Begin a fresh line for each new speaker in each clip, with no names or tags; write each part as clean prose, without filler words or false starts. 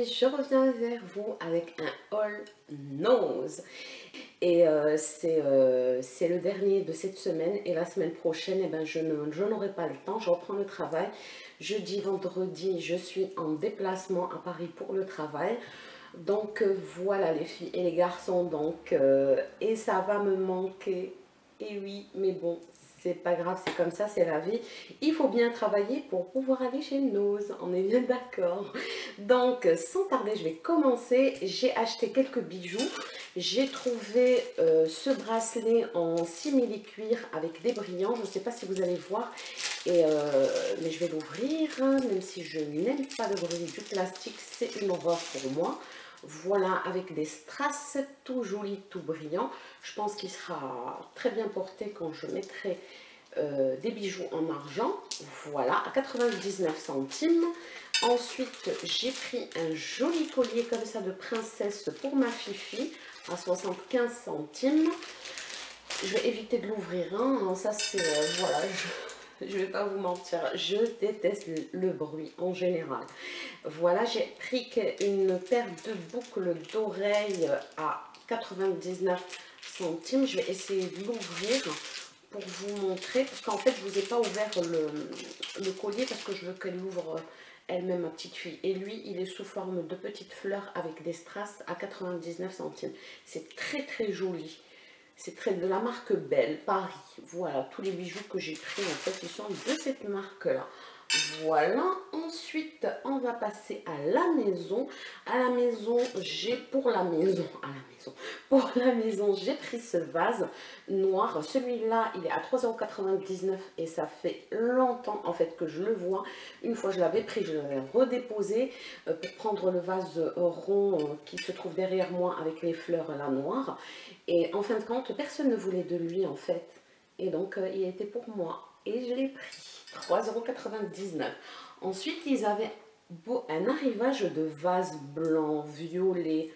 et je reviens vers vous avec un haul nose. Et c'est le dernier de cette semaine et la semaine prochaine, eh ben, je n'aurai pas le temps, je reprends le travail. Jeudi, vendredi, je suis en déplacement à Paris pour le travail. Donc voilà les filles et les garçons, donc et ça va me manquer. Et oui, mais bon, c'est pas grave, c'est comme ça, c'est la vie. Il faut bien travailler pour pouvoir aller chez Nose, on est bien d'accord. Donc sans tarder, je vais commencer. J'ai acheté quelques bijoux. J'ai trouvé ce bracelet en simili-cuir avec des brillants. Je ne sais pas si vous allez voir, mais je vais l'ouvrir, hein, même si je n'aime pas le bruit du plastique, c'est une horreur pour moi. Voilà, avec des strass tout joli, tout brillant. Je pense qu'il sera très bien porté quand je mettrai des bijoux en argent. Voilà, à 99 centimes. Ensuite, j'ai pris un joli collier comme ça de princesse pour ma fifi à 75 centimes. Je vais éviter de l'ouvrir, hein. Ça c'est, voilà, je vais pas vous mentir, je déteste le bruit en général. Voilà, j'ai pris une paire de boucles d'oreilles à 99 centimes. Je vais essayer de l'ouvrir pour vous montrer, parce qu'en fait je vous ai pas ouvert le collier parce que je veux qu'elle l'ouvre elle-même, ma petite fille. Et lui, il est sous forme de petites fleurs avec des strass à 99 centimes. C'est très très joli. C'est très de la marque Belle, Paris. Voilà, tous les bijoux que j'ai pris, en fait, ils sont de cette marque-là. Voilà, ensuite, on va passer à la maison. À la maison, pour la maison, j'ai pris ce vase noir. Celui-là, il est à 3,99 € et ça fait longtemps, en fait, que je le vois. Une fois, je l'avais pris, je l'avais redéposé pour prendre le vase rond qui se trouve derrière moi avec les fleurs là noires. Et en fin de compte, personne ne voulait de lui, en fait. Et donc, il était pour moi. Et je l'ai pris. 3,99 €. Ensuite, ils avaient un arrivage de vases blancs, violet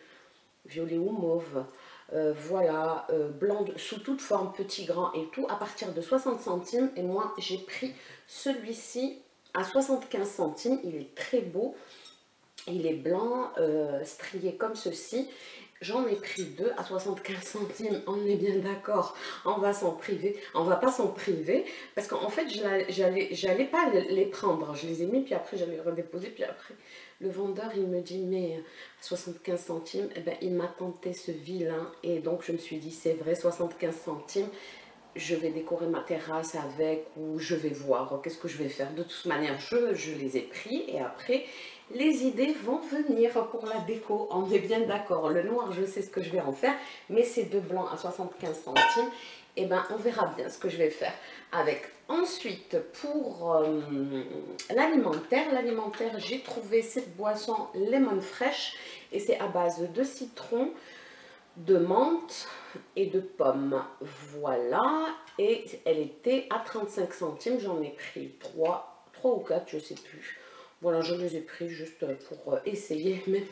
ou mauve. Voilà, blanc sous toute forme, petit, grand et tout, à partir de 60 centimes. Et moi, j'ai pris celui-ci à 75 centimes. Il est très beau. Il est blanc, strié comme ceci. J'en ai pris deux à 75 centimes, on est bien d'accord, on va s'en priver, on va pas s'en priver, parce qu'en fait, j'allais pas les prendre, je les ai mis, puis après, j'allais les redéposer, puis après, le vendeur, il me dit, mais à 75 centimes, eh ben, il m'a tenté ce vilain, et donc je me suis dit, c'est vrai, 75 centimes, je vais décorer ma terrasse avec, ou je vais voir, qu'est-ce que je vais faire. De toute manière, je les ai pris, et après, les idées vont venir pour la déco, on est bien d'accord. Le noir, je sais ce que je vais en faire, mais ces deux blancs à 75 centimes, et ben, on verra bien ce que je vais faire avec. Ensuite, pour l'alimentaire, j'ai trouvé cette boisson lemon fraîche, et c'est à base de citron, de menthe et de pommes. Voilà, et elle était à 35 centimes, j'en ai pris 3 ou 4, je sais plus. Voilà, je les ai pris juste pour essayer, même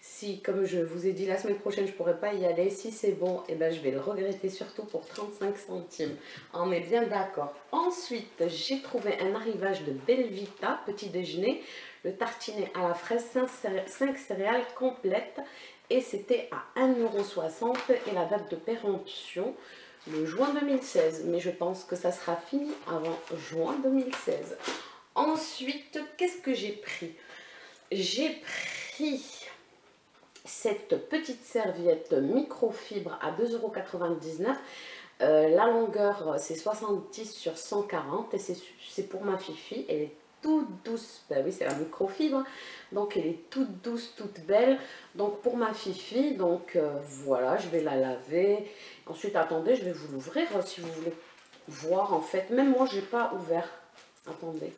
si, comme je vous ai dit, la semaine prochaine, je ne pourrai pas y aller. Si c'est bon, et ben, je vais le regretter, surtout pour 35 centimes. On est bien d'accord. Ensuite, j'ai trouvé un arrivage de Belvita, petit déjeuner, le tartinet à la fraise, 5 céréales complètes. Et c'était à 1,60 € et la date de péremption, le juin 2016. Mais je pense que ça sera fini avant juin 2016. Ensuite, qu'est-ce que j'ai pris? J'ai pris cette petite serviette microfibre à 2,99 €. La longueur, c'est 70 sur 140 et c'est pour ma fifi. Elle est toute douce, ben oui, c'est la microfibre, donc elle est toute douce, toute belle. Donc pour ma fifi, donc voilà, je vais la laver. Ensuite, attendez, je vais vous l'ouvrir si vous voulez voir. En fait, même moi, j'ai pas ouvert. Attendez.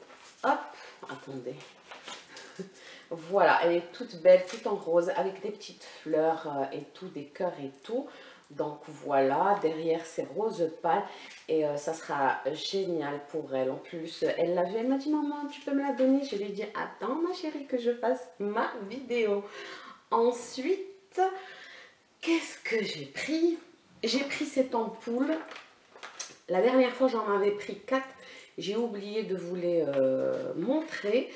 Hop, attendez. Voilà, elle est toute belle, toute en rose, avec des petites fleurs et tout, des cœurs et tout. Donc voilà, derrière c'est rose pâle et ça sera génial pour elle. En plus, elle l'avait, elle m'a dit, maman, tu peux me la donner? Je lui ai dit, attends ma chérie que je fasse ma vidéo. Ensuite, qu'est-ce que j'ai pris? J'ai pris cette ampoule. La dernière fois, j'en avais pris 4. J'ai oublié de vous les montrer.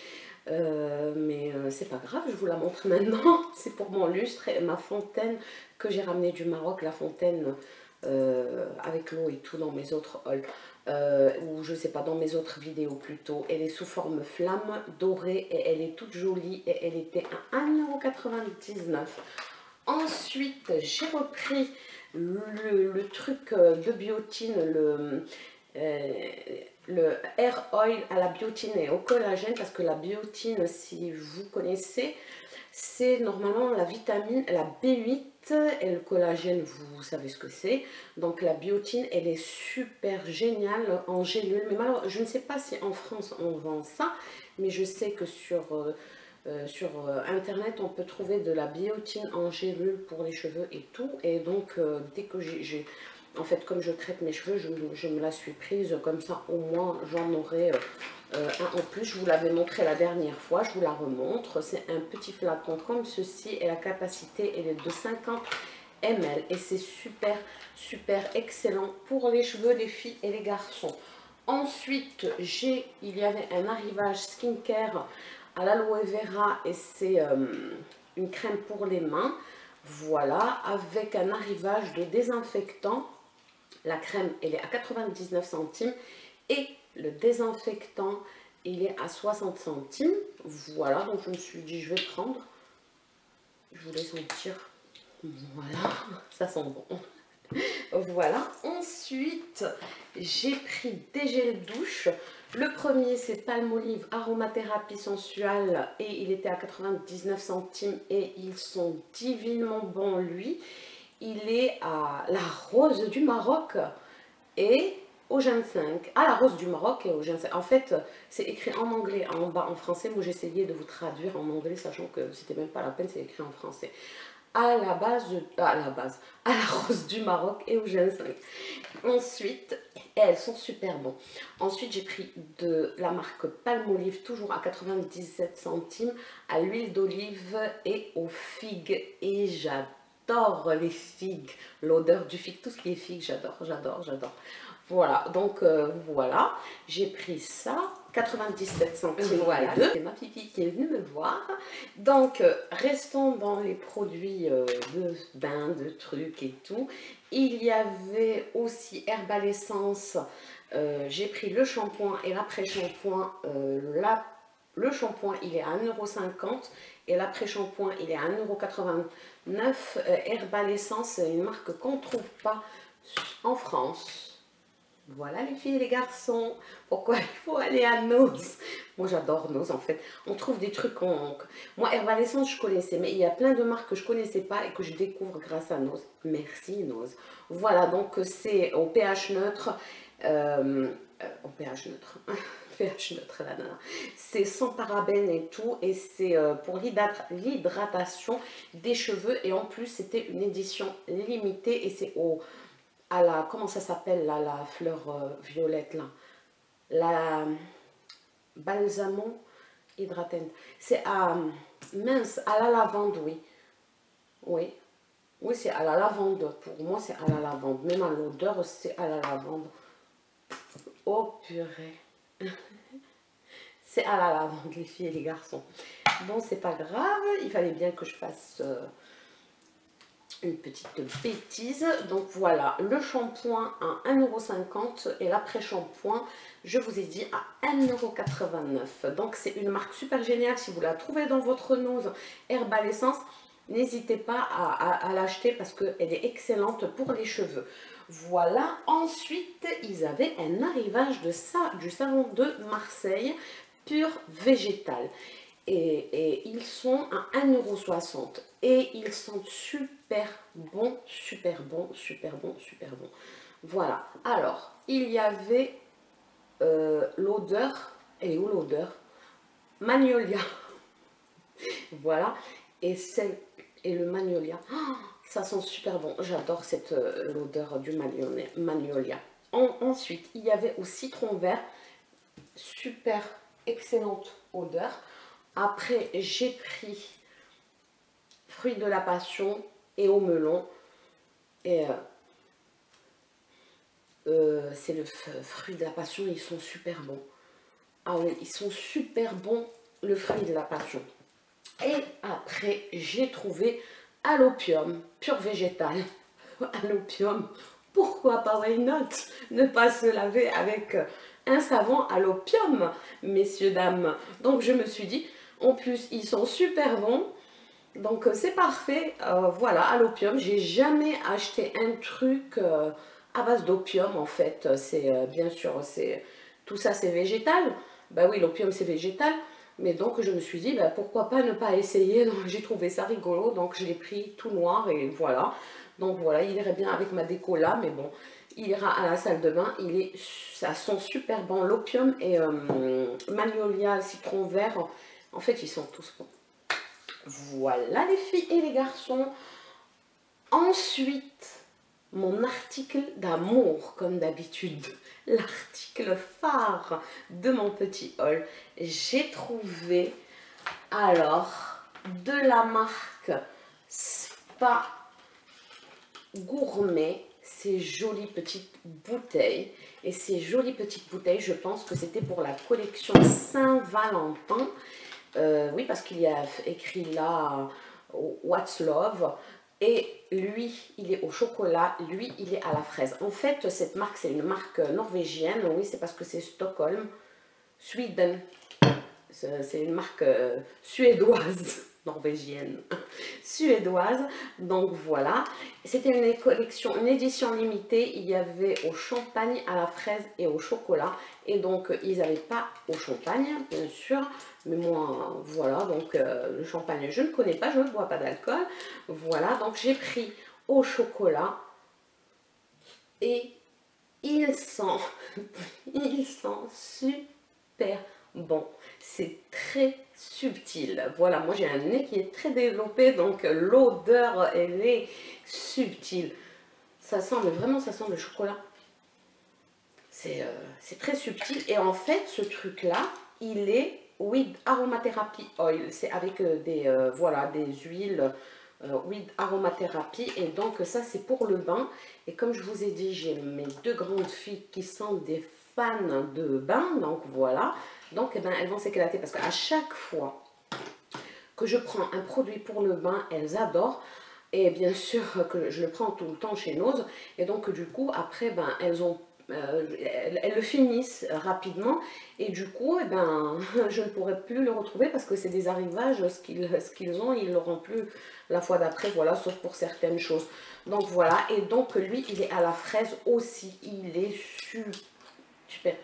Mais c'est pas grave, je vous la montre maintenant. C'est pour mon lustre et ma fontaine que j'ai ramenée du Maroc, la fontaine avec l'eau et tout dans mes autres hauls. Ou je sais pas, dans mes autres vidéos plutôt. Elle est sous forme flamme dorée et elle est toute jolie et elle était à 1,99 €. Ensuite, j'ai repris le truc de biotine, le hair oil à la biotine et au collagène, parce que la biotine, si vous connaissez, c'est normalement la vitamine, la B8 et le collagène, vous savez ce que c'est. Donc la biotine, elle est super géniale en gélule. Mais malheureusement, je ne sais pas si en France on vend ça, mais je sais que sur internet on peut trouver de la biotine en gélule pour les cheveux et tout. Et donc dès que en fait, comme je traite mes cheveux, je me la suis prise, comme ça au moins j'en aurai un en plus. Je vous l'avais montré la dernière fois, je vous la remontre. C'est un petit flacon comme ceci et la capacité elle est de 50 ml. Et c'est super, super excellent pour les cheveux des filles et les garçons. Ensuite, il y avait un arrivage skincare à l'aloe vera et c'est une crème pour les mains. Voilà, avec un arrivage de désinfectant. La crème, elle est à 99 centimes et le désinfectant, il est à 60 centimes. Voilà, donc je me suis dit, je vais prendre. Je voulais sentir. Voilà, ça sent bon. Voilà, ensuite, j'ai pris des gels douche. Le premier, c'est Palmolive Aromathérapie Sensuelle et il était à 99 centimes et ils sont divinement bons, lui. Il est à la rose du Maroc et au ginseng. À la rose du Maroc et au ginseng. En fait, c'est écrit en anglais, en bas en français. Moi, j'essayais de vous traduire en anglais, sachant que c'était même pas la peine, c'est écrit en français. À la rose du Maroc et au ginseng. Ensuite, elles sont super bons. Ensuite, j'ai pris de la marque Palmolive, toujours à 97 centimes, à l'huile d'olive et aux figues. Et j'adore les figues, l'odeur du figue, tout ce qui est figue, j'adore, j'adore, j'adore. Voilà, donc voilà, j'ai pris ça, 97 centimes, voilà, c'est ma pipi qui est venue me voir. Donc, restons dans les produits de bain, de trucs et tout. Il y avait aussi Herbal Essence, j'ai pris le shampoing et l'après-shampoing. Le shampoing, il est à 1,50 € et l'après-shampoing, il est à 1,89 €. Herbal Essence, c'est une marque qu'on ne trouve pas en France. Voilà les filles et les garçons, pourquoi il faut aller à Nose. Moi j'adore Nose en fait, on trouve des trucs, moi Herbal Essence je connaissais, mais il y a plein de marques que je connaissais pas et que je découvre grâce à Nose. Merci Nose. Voilà, donc c'est au pH neutre, au pH neutre, pH neutre là, c'est sans parabènes et tout, et c'est pour l'hydratation des cheveux, et en plus c'était une édition limitée, et c'est à la, comment ça s'appelle là, la fleur violette là, la balsamon hydratante, c'est à, mince, à la lavande, oui, oui, oui c'est à la lavande, pour moi c'est à la lavande, même à l'odeur c'est à la lavande. Oh purée. C'est à la lavande les filles et les garçons. Bon, c'est pas grave, il fallait bien que je fasse une petite bêtise. Donc voilà, le shampoing à 1,50 € et l'après-shampoing, je vous ai dit, à 1,89 €. Donc c'est une marque super géniale. Si vous la trouvez dans votre Nose Herbal Essence, n'hésitez pas à l'acheter parce qu'elle est excellente pour les cheveux. Voilà, ensuite ils avaient un arrivage de ça, du savon de Marseille pur végétal. Et ils sont à 1,60 € et ils sont super bons, super bons, super bons, super bons. Voilà, alors il y avait l'odeur, elle est où l'odeur? Magnolia. Voilà, et le magnolia, oh, ça sent super bon, j'adore cette l'odeur du magnolia. Ensuite, il y avait au citron vert, super excellente odeur. Après, j'ai pris fruits de la passion et au melon. Et c'est le fruit de la passion, ils sont super bons. Ah oui, ils sont super bons. le fruit de la passion. Et après, j'ai trouvé à l'opium, pur végétal. À l'opium, pourquoi pas, why not? Ne pas se laver avec un savon à l'opium, messieurs, dames. Donc je me suis dit, en plus, ils sont super bons. Donc c'est parfait, voilà, à l'opium. J'ai jamais acheté un truc à base d'opium en fait. C'est bien sûr, tout ça c'est végétal. Bah oui, l'opium c'est végétal. Mais donc je me suis dit, bah, pourquoi pas ne pas essayer. Donc j'ai trouvé ça rigolo, donc je l'ai pris tout noir et voilà. Donc voilà, il irait bien avec ma déco là, mais bon, il ira à la salle de bain. Ça sent super bon. L'opium et magnolia, citron vert, en fait ils sont tous bons. Voilà les filles et les garçons. Ensuite, mon article d'amour, comme d'habitude, l'article phare de mon petit haul. J'ai trouvé, alors, de la marque Spa Gourmet, ces jolies petites bouteilles. Et ces jolies petites bouteilles, je pense que c'était pour la collection Saint-Valentin. Oui, parce qu'il y a écrit là What's Love. Et lui, il est au chocolat, lui, il est à la fraise. En fait, cette marque, c'est une marque norvégienne. Oui, c'est parce que c'est Stockholm, Sweden. C'est une marque suédoise, norvégienne, suédoise. Donc voilà, c'était une collection, une édition limitée. Il y avait au champagne, à la fraise et au chocolat. Et donc, ils n'avaient pas au champagne, bien sûr. Mais moi, voilà, donc le champagne, je ne connais pas, je ne bois pas d'alcool. Voilà, donc j'ai pris au chocolat. Et il sent, il sent super bon. C'est très subtil. Voilà, moi j'ai un nez qui est très développé, donc l'odeur, elle est subtile. Ça sent, mais vraiment, ça sent le chocolat. C'est très subtil. Et en fait, ce truc-là, il est with aromatherapy oil. C'est avec voilà, des huiles with aromatherapy. Et donc, ça, c'est pour le bain. Et comme je vous ai dit, j'ai mes deux grandes filles qui sont des fans de bain. Donc, voilà. Donc, eh ben, elles vont s'éclater parce qu'à chaque fois que je prends un produit pour le bain, elles adorent. Et bien sûr que je le prends tout le temps chez Nose. Et donc, du coup, après, ben, elles le finissent rapidement. Et du coup, eh ben, je ne pourrai plus le retrouver parce que c'est des arrivages. Ce qu'ils ont, ils ne l'auront plus la fois d'après. Voilà, sauf pour certaines choses. Donc, voilà. Et donc, lui, il est à la fraise aussi. Il est super,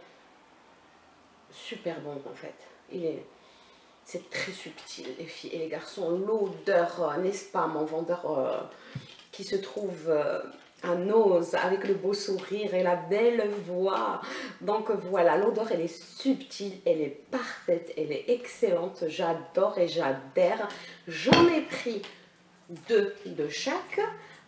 super bon, en fait. C'est très subtil, les filles et les garçons. L'odeur, n'est-ce pas, mon vendeur qui se trouve à Nose avec le beau sourire et la belle voix. Donc voilà, l'odeur, elle est subtile, elle est parfaite, elle est excellente. J'adore et j'adhère. J'en ai pris 2 de chaque.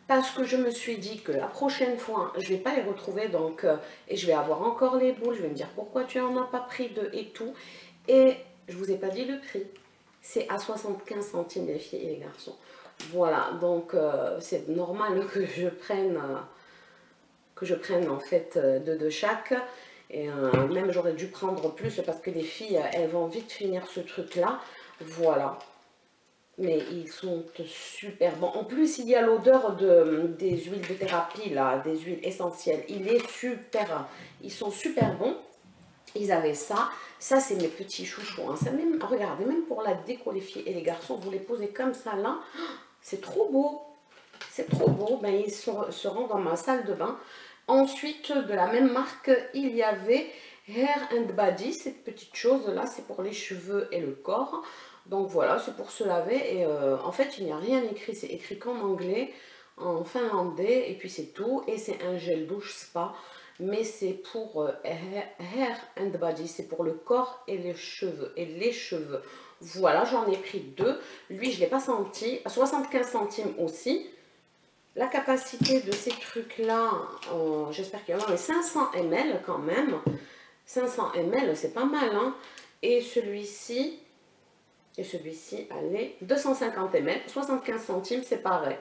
Parce que je me suis dit que la prochaine fois, je ne vais pas les retrouver. Donc, et je vais avoir encore les boules. Je vais me dire pourquoi tu n'en as pas pris 2 et tout. Et je ne vous ai pas dit le prix. C'est à 75 centimes les filles et les garçons. Voilà, donc c'est normal que je prenne en fait 2 de chaque. Et même j'aurais dû prendre plus parce que les filles, elles vont vite finir ce truc-là. Voilà. Mais ils sont super bons. En plus, il y a l'odeur des huiles de thérapie, là, des huiles essentielles. Ils sont super bons. Ils avaient ça. Ça, c'est mes petits chouchous. Hein. Ça, même, regardez, même pour la déco, les filles et les garçons, vous les posez comme ça, là. C'est trop beau. C'est trop beau. Ben, ils seront dans ma salle de bain. Ensuite, de la même marque, il y avait Hair and Body. Cette petite chose-là, c'est pour les cheveux et le corps. Donc voilà, c'est pour se laver. Et en fait, il n'y a rien écrit. C'est écrit qu'en anglais, en finlandais. Et puis, c'est tout. Et c'est un gel douche spa. Mais c'est pour Hair and Body. C'est pour le corps et les cheveux. Voilà, j'en ai pris 2. Lui, je ne l'ai pas senti. 75 centimes aussi. La capacité de ces trucs-là, j'espère qu'il y en a 500 ml quand même. 500 ml, c'est pas mal. Hein. Et celui-ci, allez, 250 ml, 75 centimes, c'est pareil.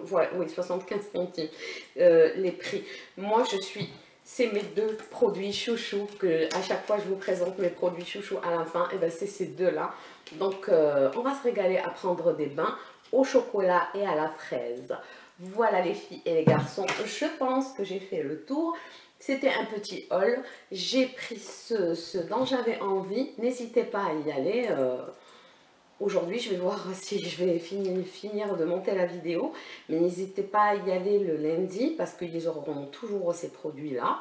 Voilà, oui, 75 centimes, les prix. Moi, je suis c'est mes deux produits chouchous, que à chaque fois je vous présente mes produits chouchous à la fin, et ben c'est ces deux-là. Donc on va se régaler à prendre des bains au chocolat et à la fraise. Voilà les filles et les garçons, je pense que j'ai fait le tour. C'était un petit haul, j'ai pris ce dont j'avais envie, n'hésitez pas à y aller. Aujourd'hui, je vais voir si je vais finir de monter la vidéo, mais n'hésitez pas à y aller le lundi parce qu'ils auront toujours ces produits-là.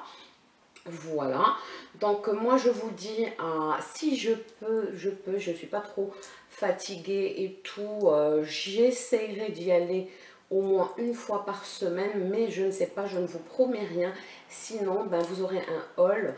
Voilà, donc moi je vous dis, si je peux, je ne suis pas trop fatiguée et tout, j'essaierai d'y aller au moins une fois par semaine, mais je ne sais pas, je ne vous promets rien, sinon ben, vous aurez un haul.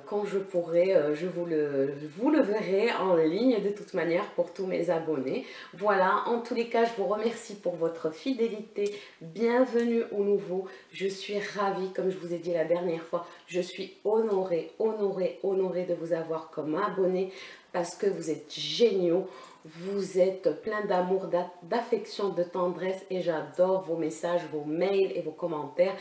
Quand je pourrai, vous le verrez en ligne de toute manière pour tous mes abonnés. Voilà, en tous les cas, je vous remercie pour votre fidélité. Bienvenue aux nouveaux. Je suis ravie, comme je vous ai dit la dernière fois, je suis honorée, honorée, honorée de vous avoir comme abonné parce que vous êtes géniaux. Vous êtes plein d'amour, d'affection, de tendresse et j'adore vos messages, vos mails et vos commentaires.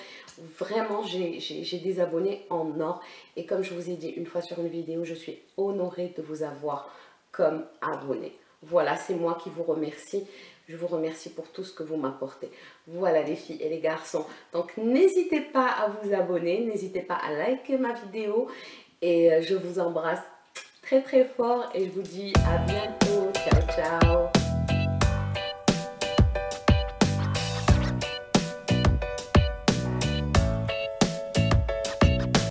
Vraiment, j'ai des abonnés en or. Et comme je vous ai dit une fois sur une vidéo, je suis honorée de vous avoir comme abonné. Voilà, c'est moi qui vous remercie. Je vous remercie pour tout ce que vous m'apportez. Voilà les filles et les garçons. Donc n'hésitez pas à vous abonner, n'hésitez pas à liker ma vidéo. Et je vous embrasse très très fort et je vous dis à bientôt. Ciao ciao.